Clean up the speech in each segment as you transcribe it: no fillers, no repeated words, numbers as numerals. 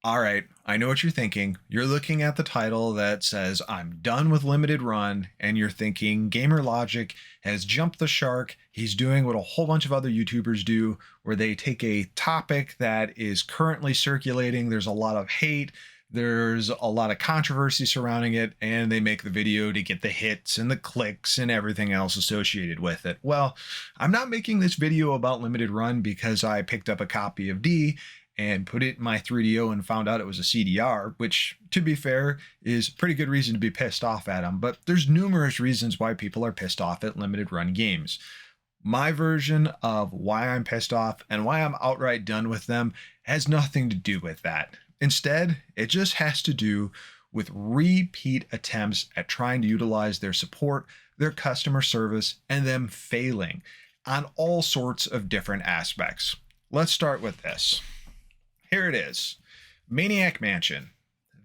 All right, I know what you're thinking. You're looking at the title that says, I'm done with limited run, and you're thinking Gamer Logic has jumped the shark. He's doing what a whole bunch of other YouTubers do, where they take a topic that is currently circulating. There's a lot of hate, there's a lot of controversy surrounding it, and they make the video to get the hits and the clicks and everything else associated with it. Well, I'm not making this video about limited run because I picked up a copy of D and put it in my 3DO and found out it was a CDR, which, to be fair, is pretty good reason to be pissed off at them. But there's numerous reasons why people are pissed off at limited run games. My version of why I'm pissed off and why I'm outright done with them has nothing to do with that. Instead, it just has to do with repeat attempts at trying to utilize their support, their customer service, and them failing on all sorts of different aspects. Let's start with this. Here it is, Maniac Mansion.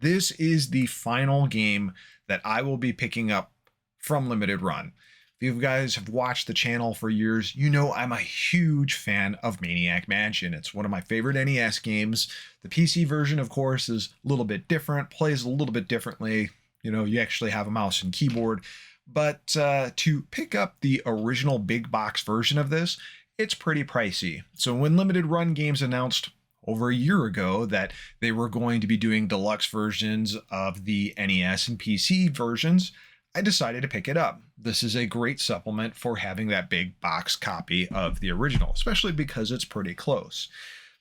This is the final game that I will be picking up from Limited Run. If you guys have watched the channel for years, you know I'm a huge fan of Maniac Mansion. It's one of my favorite NES games. The PC version, of course, is a little bit different, plays a little bit differently. You know, you actually have a mouse and keyboard. But to pick up the original big box version of this, it's pretty pricey. So when Limited Run Games announced over a year ago that they were going to be doing deluxe versions of the NES and PC versions, I decided to pick it up. This is a great supplement for having that big box copy of the original, especially because it's pretty close.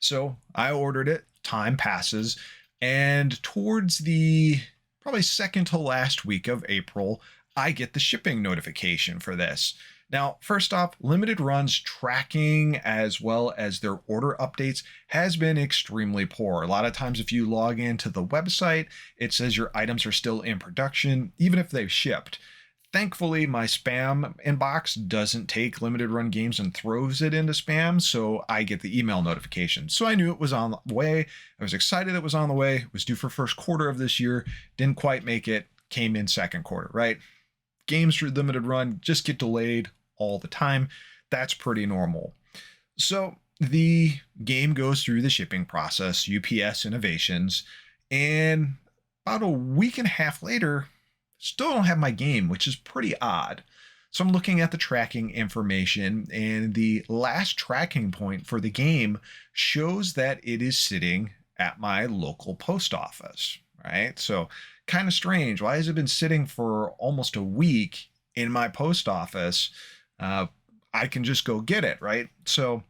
So I ordered it, time passes, and towards the probably second to last week of April, I get the shipping notification for this. Now, first off, Limited Run's tracking as well as their order updates has been extremely poor. A lot of times if you log into the website, it says your items are still in production, even if they've shipped. Thankfully, my spam inbox doesn't take Limited Run games and throws it into spam, so I get the email notification. So I knew it was on the way. I was excited it was on the way. It was due for first quarter of this year. Didn't quite make it. Came in second quarter, right? Games for Limited Run just get delayed all the time. That's pretty normal. So the game goes through the shipping process, UPS Innovations, and about a week and a half later, still don't have my game, which is pretty odd. So I'm looking at the tracking information, and the last tracking point for the game shows that it is sitting at my local post office, right? So kind of strange. Why has it been sitting for almost a week in my post office? I can just go get it, right? So,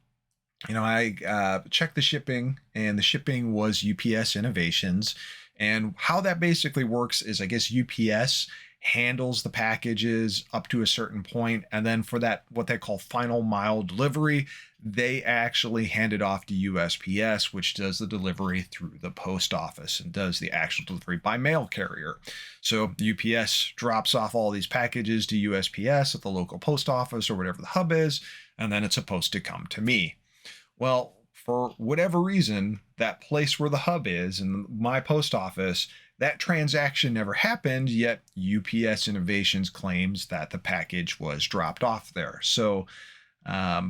you know, I checked the shipping, and the shipping was UPS Innovations. And how that basically works is, I guess UPS handles the packages up to a certain point, and then for that, what they call final mile delivery, they actually hand it off to USPS, which does the delivery through the post office and does the actual delivery by mail carrier. So UPS drops off all these packages to USPS at the local post office or whatever the hub is, and then it's supposed to come to me. Well, for whatever reason, that place where the hub is in my post office, that transaction never happened, yet UPS Innovations claims that the package was dropped off there. So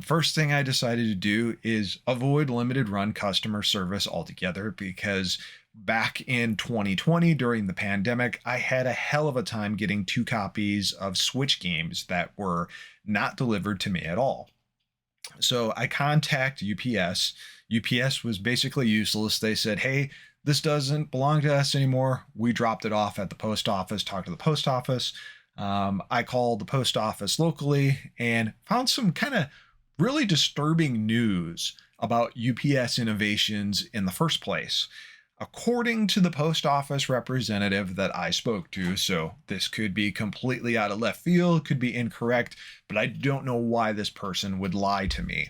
first thing I decided to do is avoid Limited Run customer service altogether, because back in 2020 during the pandemic, I had a hell of a time getting 2 copies of Switch games that were not delivered to me at all. So I contact UPS. UPS was basically useless. They said, hey, this doesn't belong to us anymore. We dropped it off at the post office, talked to the post office. I called the post office locally and found some kind of really disturbing news about UPS Innovations in the first place. According to the post office representative that I spoke to, so this could be completely out of left field, could be incorrect, but I don't know why this person would lie to me.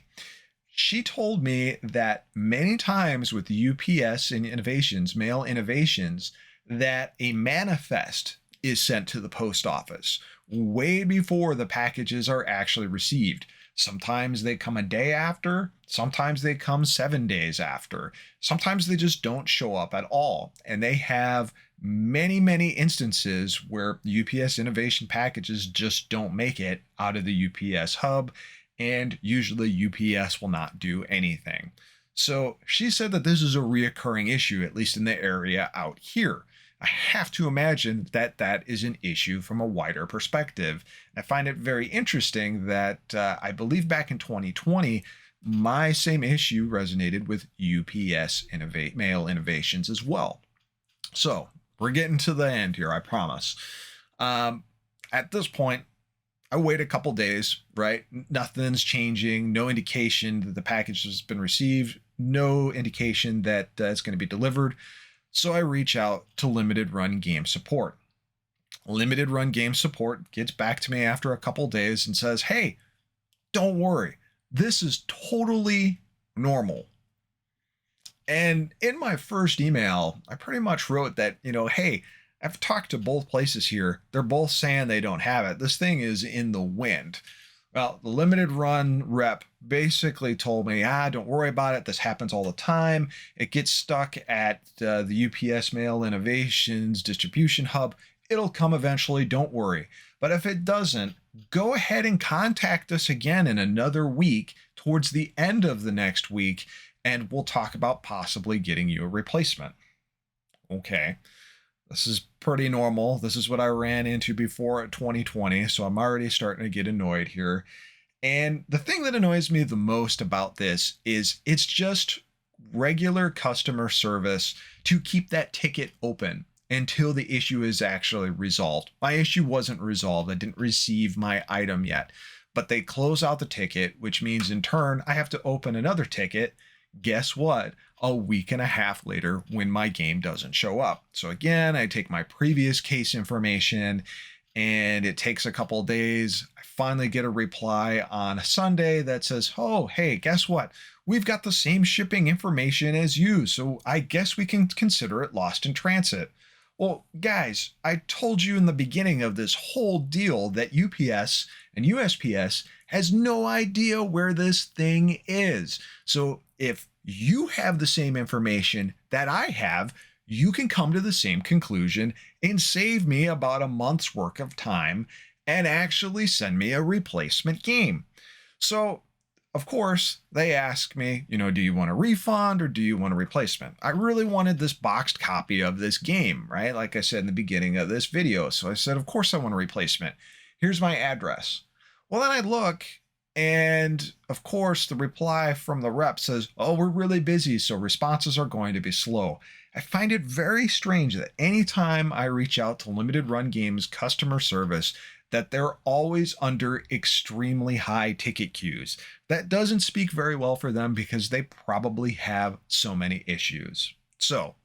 She told me that many times with UPS and Innovations, Mail Innovations, that a manifest is sent to the post office way before the packages are actually received. Sometimes they come a day after, sometimes they come 7 days after, sometimes they just don't show up at all. And they have many instances where UPS Innovation packages just don't make it out of the UPS hub, and usually UPS will not do anything. So she said that this is a reoccurring issue, at least in the area out here. I have to imagine that that is an issue from a wider perspective. I find it very interesting that I believe back in 2020, my same issue resonated with UPS mail innovations as well. So we're getting to the end here, I promise. At this point, I wait a couple days, right? Nothing's changing, no indication that the package has been received, no indication that it's going to be delivered. So I reach out to Limited Run Game Support. Limited Run Game Support gets back to me after a couple days and says, hey, don't worry, this is totally normal. And in my first email, I pretty much wrote that, hey, I've talked to both places here. They're both saying they don't have it. This thing is in the wind. Well, the Limited Run rep basically told me, don't worry about it. This happens all the time. It gets stuck at the UPS Mail Innovations distribution hub. It'll come eventually. Don't worry. But if it doesn't, go ahead and contact us again in another week towards the end of the next week, and we'll talk about possibly getting you a replacement. Okay. This is pretty normal. This is what I ran into before at 2020, so I'm already starting to get annoyed here. And the thing that annoys me the most about this is it's just regular customer service to keep that ticket open until the issue is actually resolved. My issue wasn't resolved. I didn't receive my item yet, but they close out the ticket, which means in turn, I have to open another ticket. Guess what? A week and a half later when my game doesn't show up. So again, I take my previous case information and it takes a couple of days. I finally get a reply on a Sunday that says, oh, hey, guess what? We've got the same shipping information as you, so I guess we can consider it lost in transit. Well, guys, I told you in the beginning of this whole deal that UPS and USPS has no idea where this thing is. So if you have the same information that I have, you can come to the same conclusion and save me about a month's worth of time and actually send me a replacement game. So, of course, they ask me, do you want a refund or do you want a replacement? I really wanted this boxed copy of this game, right? Like I said in the beginning of this video. So I said, of course I want a replacement. Here's my address. Well, then I look, and of course, the reply from the rep says, oh, we're really busy, so responses are going to be slow. I find it very strange that anytime I reach out to Limited Run Games customer service, that they're always under extremely high ticket queues. That doesn't speak very well for them because they probably have so many issues. So,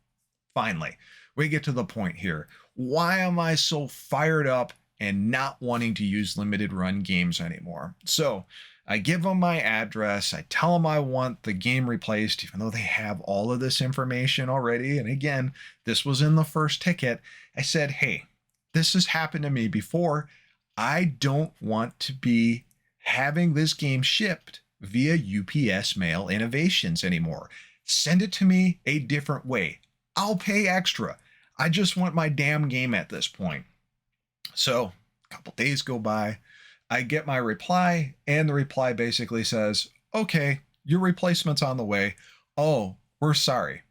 finally, we get to the point here. Why am I so fired up and not wanting to use Limited Run Games anymore? So I give them my address. I tell them I want the game replaced, even though they have all of this information already. And again, this was in the first ticket. I said, hey, this has happened to me before. I don't want to be having this game shipped via UPS Mail Innovations anymore. Send it to me a different way. I'll pay extra. I just want my damn game at this point. So a couple days go by, I get my reply, and the reply basically says, okay, your replacement's on the way. Oh, we're sorry.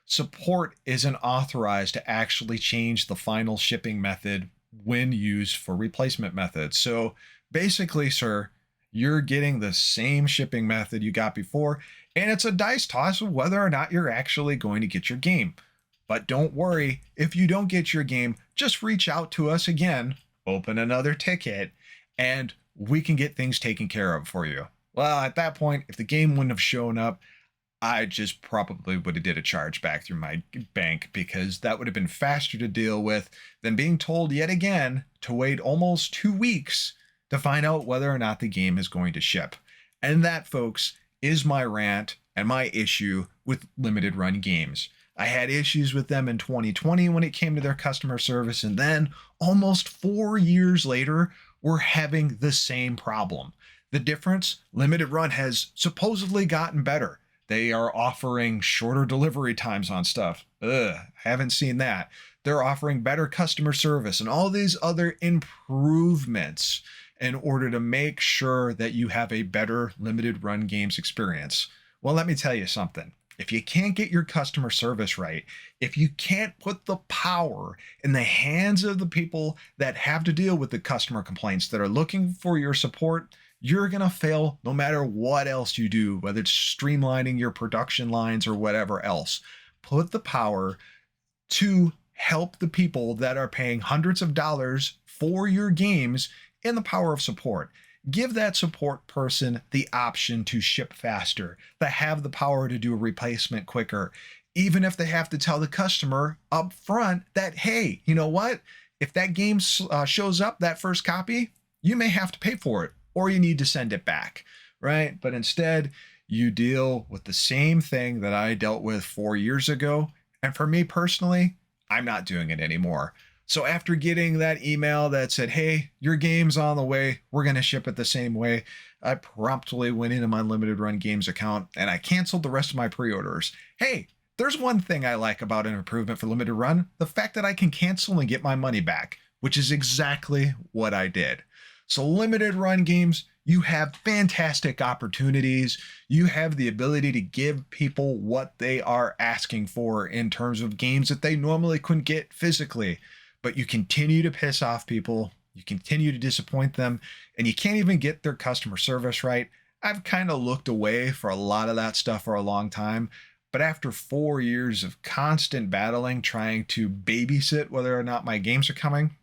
Support isn't authorized to actually change the final shipping method when used for replacement methods. So basically, sir, you're getting the same shipping method you got before, and it's a dice toss of whether or not you're actually going to get your game. But don't worry, if you don't get your game, just reach out to us again, open another ticket, and we can get things taken care of for you. Well, at that point, if the game wouldn't have shown up, I just probably would have did a charge back through my bank, because that would have been faster to deal with than being told yet again to wait almost 2 weeks to find out whether or not the game is going to ship. And that, folks, is my rant and my issue with Limited Run Games. I had issues with them in 2020 when it came to their customer service, and then almost 4 years later, we're having the same problem. The difference, Limited Run has supposedly gotten better. They are offering shorter delivery times on stuff. Haven't seen that. They're offering better customer service and all these other improvements in order to make sure that you have a better Limited Run Games experience. Well, let me tell you something. If you can't get your customer service right, if you can't put the power in the hands of the people that have to deal with the customer complaints that are looking for your support, you're going to fail no matter what else you do, whether it's streamlining your production lines or whatever else. Put the power to help the people that are paying hundreds of dollars for your games in the power of support. Give that support person the option to ship faster, to have the power to do a replacement quicker, even if they have to tell the customer up front that, hey, you know what? If that game shows up, that first copy, you may have to pay for it or you need to send it back, right? But instead, you deal with the same thing that I dealt with 4 years ago. And for me personally, I'm not doing it anymore. So after getting that email that said, hey, your game's on the way, we're going to ship it the same way, I promptly went into my limited run games account and I canceled the rest of my pre-orders. Hey, there's one thing I like about an improvement for limited run, the fact that I can cancel and get my money back, which is exactly what I did. So limited run games, you have fantastic opportunities. You have the ability to give people what they are asking for in terms of games that they normally couldn't get physically. But you continue to piss off people, you continue to disappoint them, and you can't even get their customer service right. I've kind of looked away for a lot of that stuff for a long time. But after 4 years of constant battling, trying to babysit whether or not my games are coming,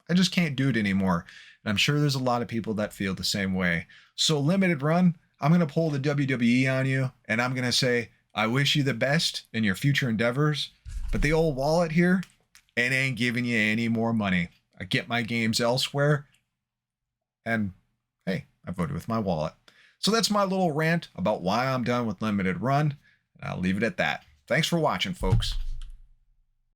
I just can't do it anymore. And I'm sure there's a lot of people that feel the same way. So limited run, I'm going to pull the WWE on you and I'm going to say, I wish you the best in your future endeavors. But the old wallet here, it ain't giving you any more money. I get my games elsewhere. And hey, I voted with my wallet. So that's my little rant about why I'm done with limited run. And I'll leave it at that. Thanks for watching, folks.